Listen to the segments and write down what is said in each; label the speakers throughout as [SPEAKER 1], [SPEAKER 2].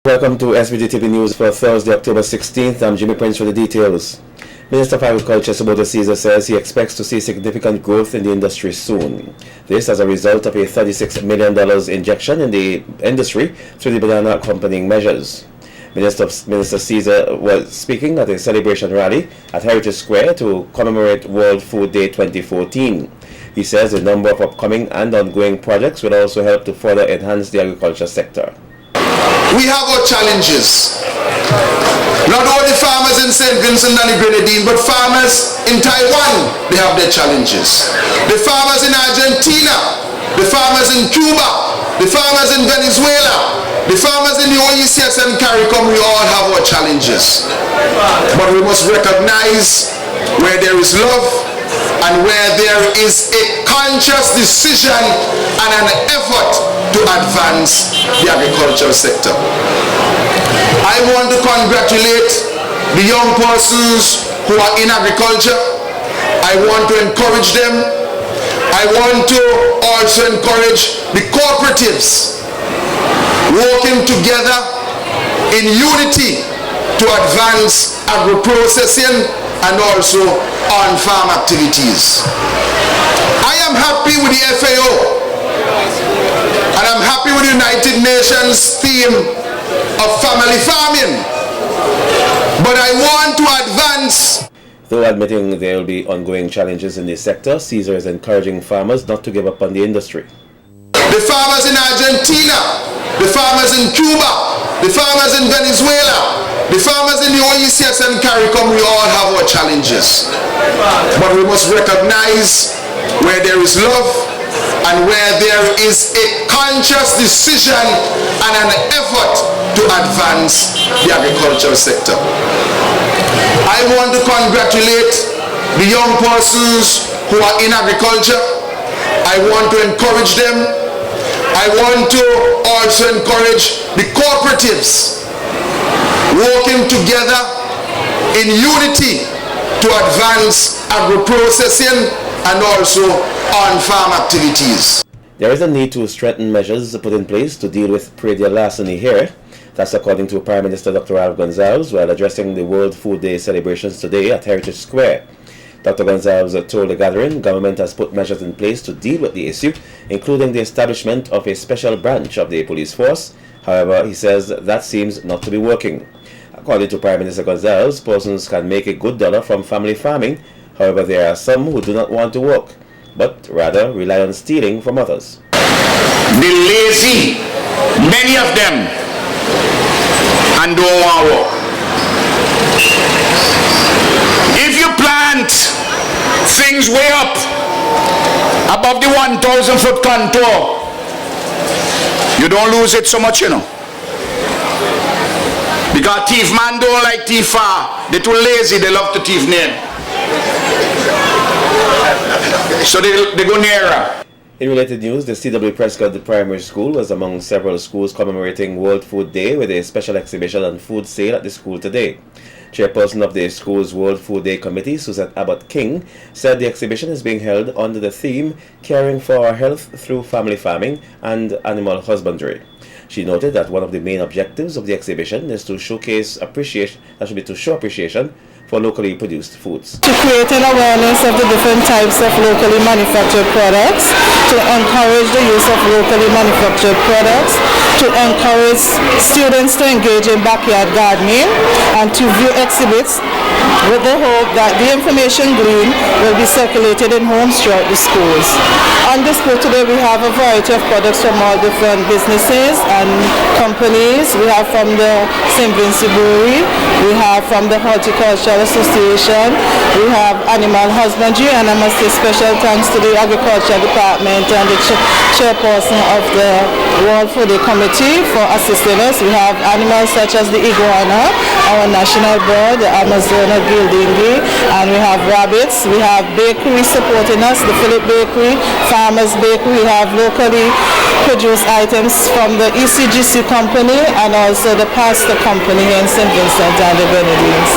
[SPEAKER 1] Welcome to SVG-TV News for Thursday, October 16th. I'm Jimmy Prince for the details. Minister of Agriculture Saboto Caesar says he expects to see significant growth in the industry soon. This as a result of a $36 million injection in the industry through the banana accompanying measures. Minister Caesar was speaking at a celebration rally at Heritage Square to commemorate World Food Day 2014. He says a number of upcoming and ongoing projects will also help to further enhance the agriculture sector.
[SPEAKER 2] We have our challenges. Not only farmers in St. Vincent and the Grenadines, but farmers in Taiwan, they have their challenges. The farmers in Argentina, the farmers in Cuba, the farmers in Venezuela, the farmers in the OECS and CARICOM, we all have our challenges. But we must recognize where there is love and where there is a conscious decision and an effort to advance the agricultural sector. I want to congratulate the young persons who are in agriculture. I want to encourage them. I want to also encourage the cooperatives working together in unity to advance agro-processing and also on-farm activities. I am happy with the FAO. And I'm happy with the United Nations theme of family farming. But I want to advance.
[SPEAKER 1] Though admitting there will be ongoing challenges in this sector, Caesar is encouraging farmers not to give up on the industry.
[SPEAKER 2] The farmers in Argentina, the farmers in Cuba, the farmers in Venezuela, the farmers in the OECS and CARICOM, we all have our challenges. But we must recognize where there is love and where there is a conscious decision and an effort to advance the agricultural sector. I want to congratulate the young persons who are in agriculture. I want to encourage them. I want to also encourage the cooperatives working together in unity to advance agro-processing and also on-farm activities.
[SPEAKER 1] There is a need to strengthen measures put in place to deal with predial larceny here. That's according to Prime Minister Dr. Ralph Gonsalves while addressing the World Food Day celebrations today at Heritage Square. Dr. Gonsalves told the gathering government has put measures in place to deal with the issue, including the establishment of a special branch of the police force. However, he says that seems not to be working. According to Prime Minister Gonsalves, persons can make a good dollar from family farming. However, there are some who do not want to work, but rather rely on stealing from others.
[SPEAKER 3] The lazy, many of them, and don't want to work. If you plant things way up above the 1,000-foot contour, you don't lose it so much, you know. Because thief man don't like thief far. They're too lazy, they love to thief near. So they go nearer.
[SPEAKER 1] In related news, the C.W. Prescott Primary School was among several schools commemorating World Food Day with a special exhibition and food sale at the school today. Chairperson of the school's World Food Day Committee, Suzette Abbott King, said the exhibition is being held under the theme Caring for Our Health Through Family Farming and Animal Husbandry. She noted that one of the main objectives of the exhibition is to show appreciation for locally produced foods.
[SPEAKER 4] To create an awareness of the different types of locally manufactured products, to encourage the use of locally manufactured products, to encourage students to engage in backyard gardening, and to view exhibits with the hope that the information gleaned will be circulated in homes throughout the schools. On display today we have a variety of products from all different businesses and companies. We have from the St. Vincent Brewery, we have from the Horticultural Association, we have Animal Husbandry, and I must say special thanks to the Agriculture Department and the chairperson of the World Food Day Committee for assisting us. We have animals such as the iguana, our national bird, the Amazona gildingi, and we have rabbits. We have bakery supporting us, the Philip Bakery, Farmers Bakery. We have locally produced items from the ECGC company and also the pasta company here in St. Vincent and the Grenadines.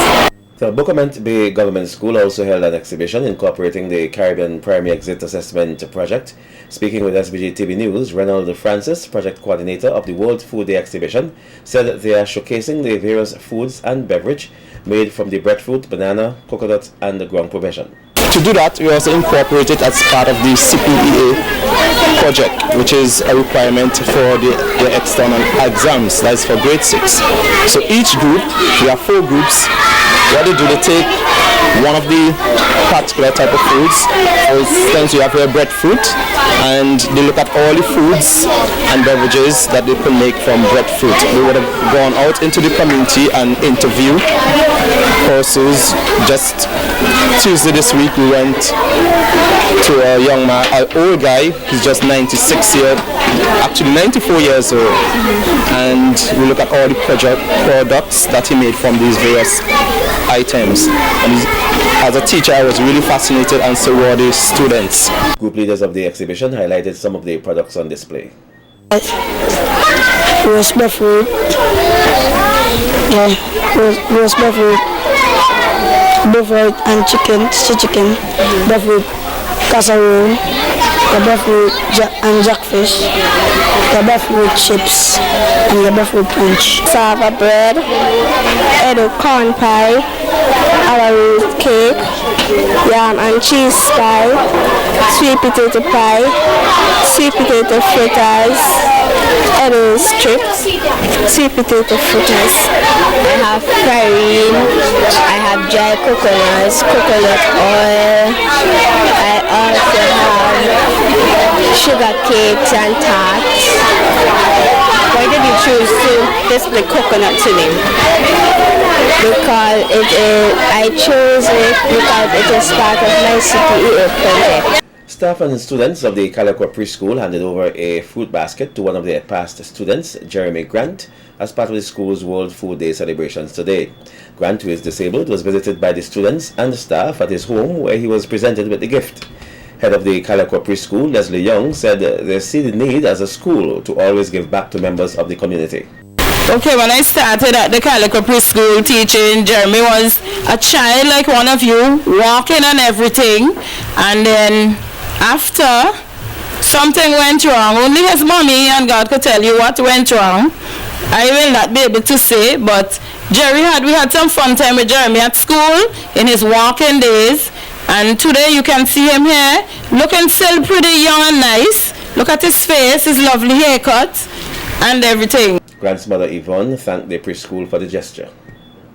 [SPEAKER 1] The Buckerment Bay Government School also held an exhibition incorporating the Caribbean Primary Exit Assessment Project. Speaking with SVG-TV News, Ronald Francis, project coordinator of the World Food Day exhibition, said that they are showcasing the various foods and beverage made from the breadfruit, banana, coconut, and the ground provision.
[SPEAKER 5] To do that, we also incorporated as part of the CPEA project, which is a requirement for the external exams, that's for grade 6. So each group, we have 4 groups. What they do, they take one of the particular type of foods. For instance, you have here breadfruit, and they look at all the foods and beverages that they can make from breadfruit. They would have gone out into the community and interview persons. Just Tuesday this week, we went to a young man, an old guy. He's just 94 years old, and we look at all the products that he made from these various items. And as a teacher, I was really fascinated, and so were the students.
[SPEAKER 1] Group leaders of the exhibition highlighted some of the products on display.
[SPEAKER 6] Roast breadfruit, roast breadfruit, breadfruit and chicken, breadfruit casserole, the breadfruit and jackfish, the breadfruit chips, and the breadfruit punch. Sava bread, corn pie, arrowroot cake, yam and cheese pie, sweet potato pie, sweet potato fritters, Edo strips, sweet potato fritters. I have farine, I have dry coconut oil, I also have sugar cakes and tarts. Why did you choose to display coconut today? Because I chose it because it is part of my CPEA project.
[SPEAKER 1] Staff and students of the Calico Preschool handed over a fruit basket to one of their past students, Jeremy Grant, as part of the school's World Food Day celebrations today. Grant, who is disabled, was visited by the students and the staff at his home, where he was presented with the gift. Head of the Calico Preschool, Leslie Young, said they see the need as a school to always give back to members of the community.
[SPEAKER 7] Okay, when I started at the Calico Preschool teaching, Jeremy was a child like one of you, walking and everything, and then after something went wrong, only his mommy and God could tell you what went wrong. I will not be able to say, but we had some fun time with Jeremy at school in his walking days, and today you can see him here looking still pretty young and nice. Look at his face, his lovely haircut and everything.
[SPEAKER 1] Grant's mother Yvonne thanked the preschool for the gesture.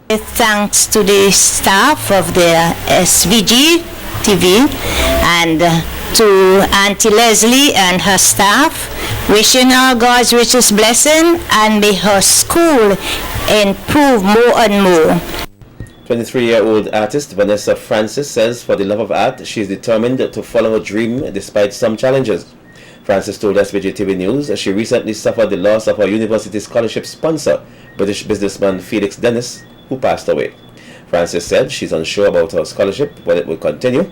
[SPEAKER 8] Thanks to the staff of the SVG-TV and to Auntie Leslie and her staff, wishing her God's richest blessing and may her school improve more and more.
[SPEAKER 1] 23-year-old artist Vanessa Francis says for the love of art, she is determined to follow her dream despite some challenges. Francis told SVG-TV News she recently suffered the loss of her university scholarship sponsor, British businessman Felix Dennis, who passed away. Francis said she's unsure about her scholarship, but it will continue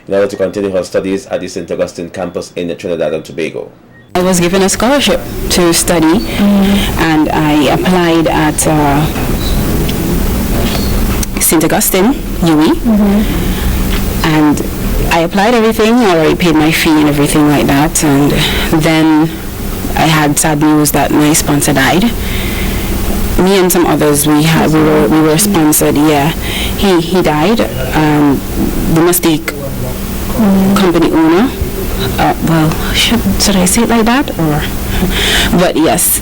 [SPEAKER 1] in order to continue her studies at the St. Augustine campus in Trinidad and Tobago.
[SPEAKER 9] I was given a scholarship to study, and I applied at St. Augustine, UWI, and I applied everything. I already paid my fee and everything like that, and then I had sad news that my sponsor died. Me and some others, we were sponsored. Yeah, he died. The mistake company owner. Well, should I say it like that, or? But yes,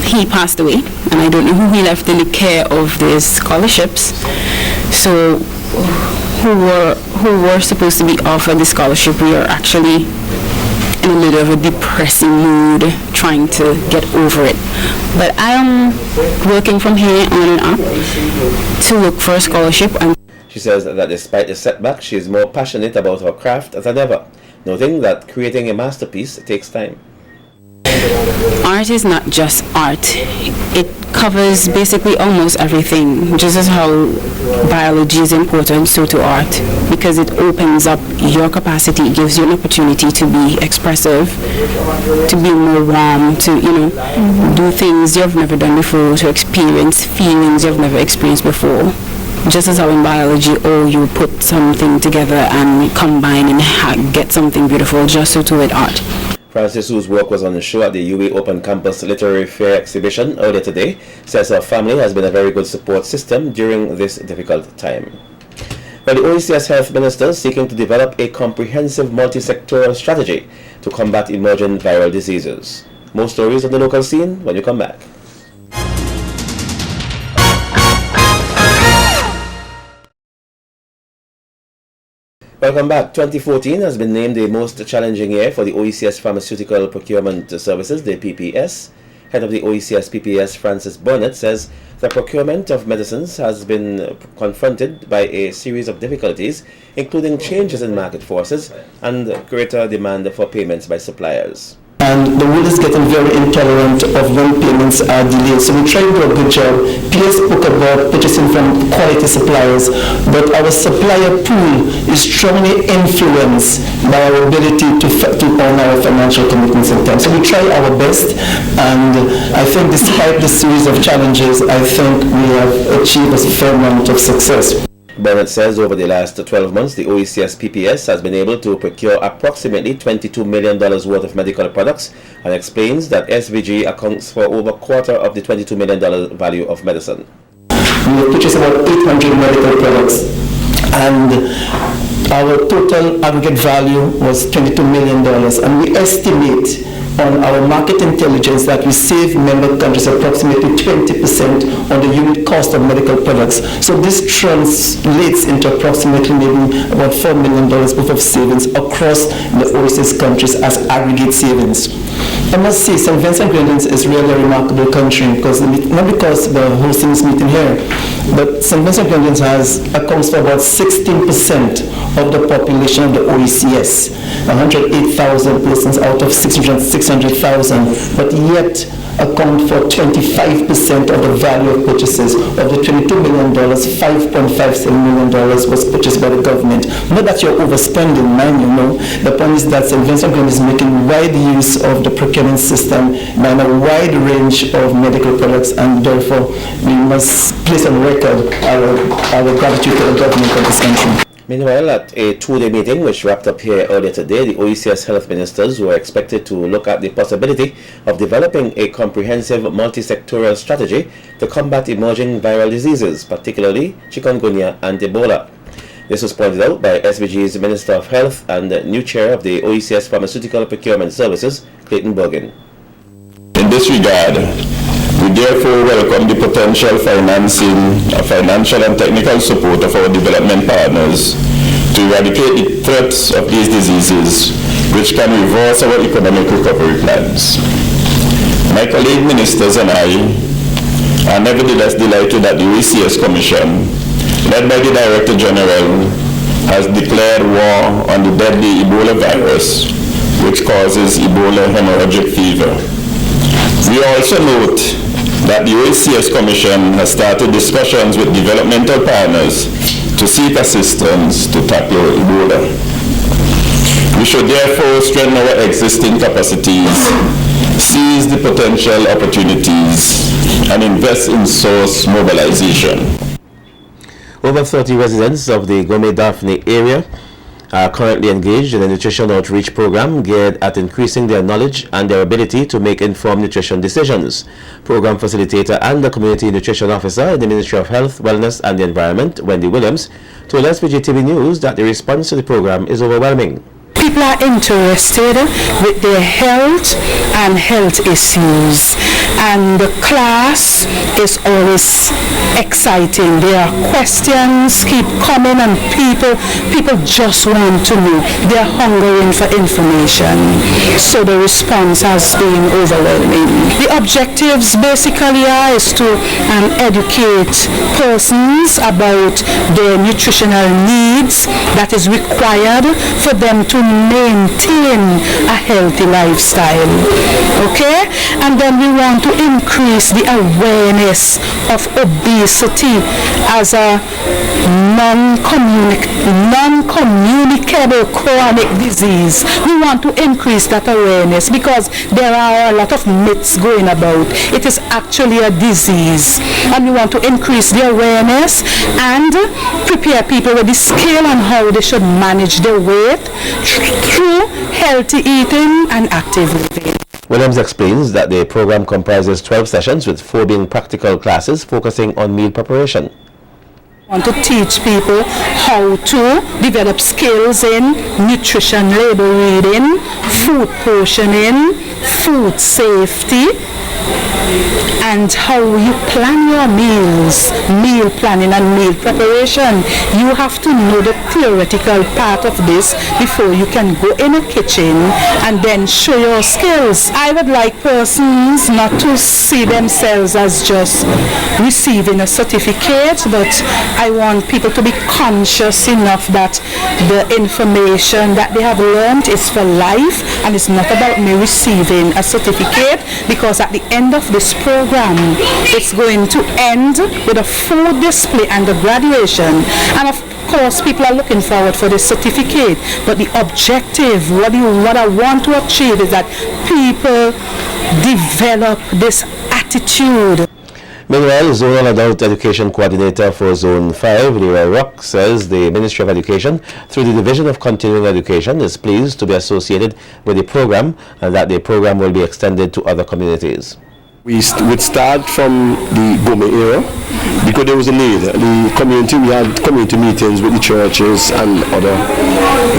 [SPEAKER 9] he passed away, and I don't know who he left in the care of these scholarships. So, who were supposed to be offered the scholarship, we are actually in a little of a depressing mood, trying to get over it. But I am working from here on and up to look for a scholarship. And
[SPEAKER 1] she says that despite the setback, she is more passionate about her craft than ever, noting that creating a masterpiece takes time.
[SPEAKER 9] Art is not just art. It covers basically almost everything. Just as how biology is important, so to art, because it opens up your capacity, it gives you an opportunity to be expressive, to be more warm, to do things you've never done before, to experience feelings you've never experienced before. just as how in biology, you put something together and combine and get something beautiful, just so too with art.
[SPEAKER 1] Francis, whose work was on the show at the UWI Open Campus Literary Fair exhibition earlier today, says her family has been a very good support system during this difficult time. Well, the OECS Health Minister is seeking to develop a comprehensive multi-sectoral strategy to combat emerging viral diseases. More stories on the local scene when you come back. Welcome back. 2014 has been named the most challenging year for the OECS Pharmaceutical Procurement Services, the PPS. Head of the OECS PPS, Francis Burnett, says the procurement of medicines has been confronted by a series of difficulties, including changes in market forces and greater demand for payments by suppliers.
[SPEAKER 10] And the world is getting very intolerant of when payments are delayed. So we try to do a good job. Pierre spoke about purchasing from quality suppliers, but our supplier pool is strongly influenced by our ability to honor our financial commitments in time. So we try our best, and I think despite the series of challenges, I think we have achieved a fair amount of success.
[SPEAKER 1] Burnett says over the last 12 months, the OECS PPS has been able to procure approximately $22 million worth of medical products, and explains that SVG accounts for over a quarter of the $22 million value of medicine.
[SPEAKER 10] We have purchased about 800 medical products, and our total aggregate value was $22 million, and we estimate on our market intelligence that we save member countries approximately 20% on the unit cost of medical products. So this translates into approximately maybe about $4 million worth of savings across the OECS countries as aggregate savings. I must say, St. Vincent and Grenadines is really a remarkable country, because not because we're hosting this meeting here, but St. Vincent and Grenadines accounts for about 16% of the population of the OECS, 108,000 persons out of 600,000, but yet account for 25% of the value of purchases. Of the $22 million, $5.57 million was purchased by the government. Not that you're overspending, man, you know. The point is that St. Vincent is making wide use of the procurement system by a wide range of medical products, and therefore we must place on record our gratitude to the government of this country.
[SPEAKER 1] Meanwhile, at a two-day meeting which wrapped up here earlier today, the OECS health ministers were expected to look at the possibility of developing a comprehensive multi-sectoral strategy to combat emerging viral diseases, particularly chikungunya and Ebola. This was pointed out by SVG's Minister of Health and new chair of the OECS Pharmaceutical Procurement Services, Clayton Bergen.
[SPEAKER 11] In this regard, we therefore welcome the potential financial and technical support of our development partners to eradicate the threats of these diseases, which can reverse our economic recovery plans. My colleague ministers and I are nevertheless delighted that the OECS Commission, led by the Director General, has declared war on the deadly Ebola virus, which causes Ebola hemorrhagic fever. We also note that the OECS Commission has started discussions with developmental partners to seek assistance to tackle Ebola. We should therefore strengthen our existing capacities, seize the potential opportunities, and invest in source mobilization.
[SPEAKER 1] Over 30 residents of the Gome-Daphne area are currently engaged in a nutrition outreach program geared at increasing their knowledge and their ability to make informed nutrition decisions. Program facilitator and the community nutrition officer in the Ministry of Health, Wellness and the Environment, Wendy Williams, told SVG-TV News that the response to the program is overwhelming.
[SPEAKER 12] People are interested with their health and health issues, and the class is always exciting. There are questions keep coming, and people just want to know. They're hungering for information, so the response has been overwhelming. The objectives basically is to educate persons about the nutritional needs that is required for them to maintain a healthy lifestyle, okay? And then we want to increase the awareness of obesity as a non-communicable chronic disease. We want to increase that awareness because there are a lot of myths going about. It is actually a disease, and we want to increase the awareness and prepare people with the skill on how they should manage their weight through healthy eating and active living.
[SPEAKER 1] Williams explains that the program comprises 12 sessions, with 4 being practical classes focusing on meal preparation.
[SPEAKER 12] I want to teach people how to develop skills in nutrition label reading, food portioning, food safety, and how you plan your meals, meal planning and meal preparation. You have to know the theoretical part of this before you can go in a kitchen and then show your skills. I would like persons not to see themselves as just receiving a certificate, but I want people to be conscious enough that the information that they have learned is for life, and it's not about me receiving a certificate, because at the end of this program it's going to end with a food display and a graduation, and of course people are looking forward for the certificate, but the objective, what I want to achieve is that people develop this attitude.
[SPEAKER 1] Meanwhile, Zonal Adult Education Coordinator for Zone 5, Leroy Rock, says the Ministry of Education, through the Division of Continuing Education, is pleased to be associated with the program and that the program will be extended to other communities.
[SPEAKER 13] We would start from the Gome era because there was a need. The community, we had community meetings with the churches and other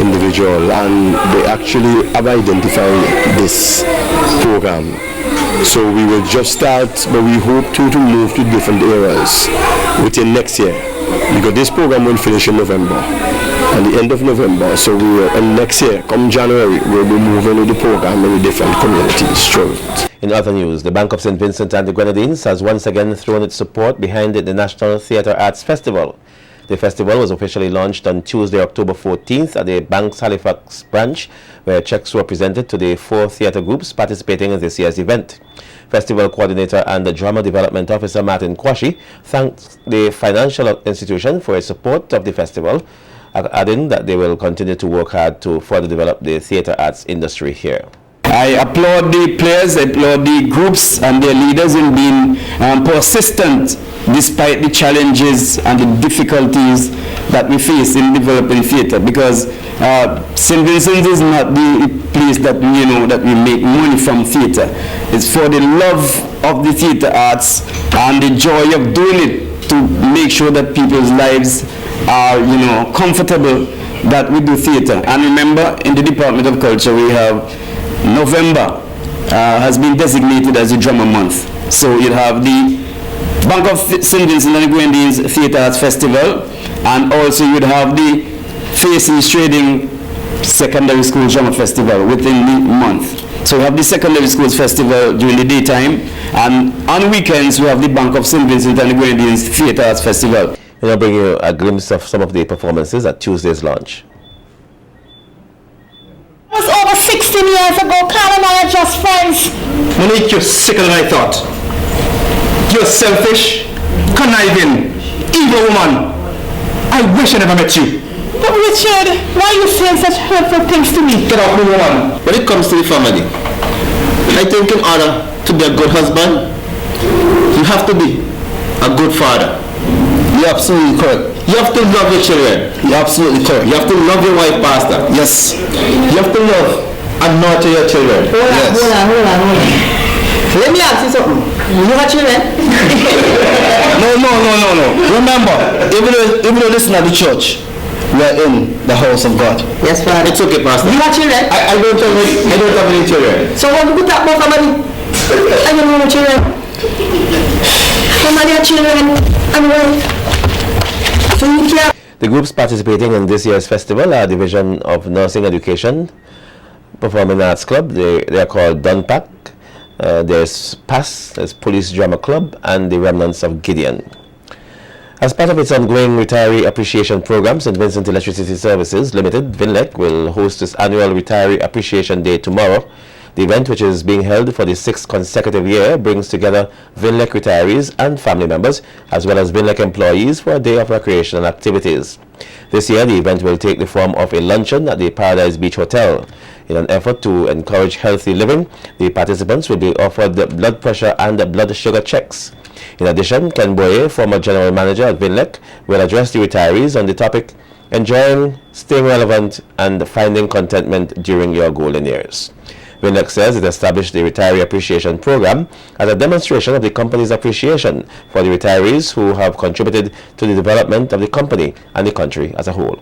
[SPEAKER 13] individuals, and they actually have identified this program. So we will just start, but we hope to move to different areas within next year, because this program will finish in November, at the end of November. So we will, and next year, come January, we'll be moving with the program in the different communities through it.
[SPEAKER 1] In other news, the Bank of St. Vincent and the Grenadines has once again thrown its support behind the National Theatre Arts Festival. The festival was officially launched on Tuesday, October 14th at the bank's Halifax branch, where checks were presented to the 4 theatre groups participating in this year's event. Festival coordinator and the drama development officer Martin Kwashi thanked the financial institution for its support of the festival, adding that they will continue to work hard to further develop the theatre arts industry here.
[SPEAKER 14] I applaud the players, I applaud the groups and their leaders in being persistent despite the challenges and the difficulties that we face in developing theatre, because St. Vincent is not the place that that we make money from theatre. It's for the love of the theatre arts and the joy of doing it, to make sure that people's lives are comfortable, that we do theatre. And remember, in the Department of Culture we have November has been designated as the drama month. So you have the Bank of St. Vincent and the Grenadines Theatre Arts Festival, and also you'd have the Faces Trading Secondary School Drama Festival within the month. So we have the Secondary Schools Festival during the daytime, and on weekends we have the Bank of St. Vincent and the Grenadines Theatre Arts Festival.
[SPEAKER 1] We'll bring you a glimpse of some of the performances at Tuesday's launch.
[SPEAKER 15] It was over 16 years ago. Carl and I are just friends.
[SPEAKER 16] Monique, you're sicker than I thought. You're selfish, conniving, evil woman. I wish I never met you.
[SPEAKER 15] But Richard, why are you saying such hurtful things to me?
[SPEAKER 16] Get off me, woman. When it comes to the family, I think in order to be a good husband, you have to be a good father.
[SPEAKER 13] You're absolutely correct.
[SPEAKER 16] You have to love your children.
[SPEAKER 13] You're absolutely correct.
[SPEAKER 16] You have to love your wife, Pastor.
[SPEAKER 13] Yes.
[SPEAKER 16] You have to love and nurture your children.
[SPEAKER 15] Hold on. Let me ask you something. You have children?
[SPEAKER 13] No. Remember, even though this is not the church, we are in the house of God.
[SPEAKER 15] Yes, Father.
[SPEAKER 16] It's okay, Pastor.
[SPEAKER 15] You have children?
[SPEAKER 16] I don't have any children.
[SPEAKER 15] So what do you talk about family? I don't know children. How many children and wife? So you can't.
[SPEAKER 1] The groups participating in this year's festival are Division of Nursing Education, Performing Arts Club, they are called Dunpack, there's PASS, there's Police Drama Club, and the Remnants of Gideon. As part of its ongoing retiree appreciation program, St. Vincent Electricity Services Limited, VINLEC, will host its annual Retiree Appreciation Day tomorrow. The event, which is being held for the 6th consecutive year, brings together VINLEC retirees and family members, as well as VINLEC employees for a day of recreational activities. This year, the event will take the form of a luncheon at the Paradise Beach Hotel. In an effort to encourage healthy living, the participants will be offered blood pressure and blood sugar checks. In addition, Ken Boye, former general manager at VINLEC, will address the retirees on the topic, enjoying, staying relevant, and finding contentment during your golden years. VINLEC says it established the Retiree Appreciation Program as a demonstration of the company's appreciation for the retirees who have contributed to the development of the company and the country as a whole.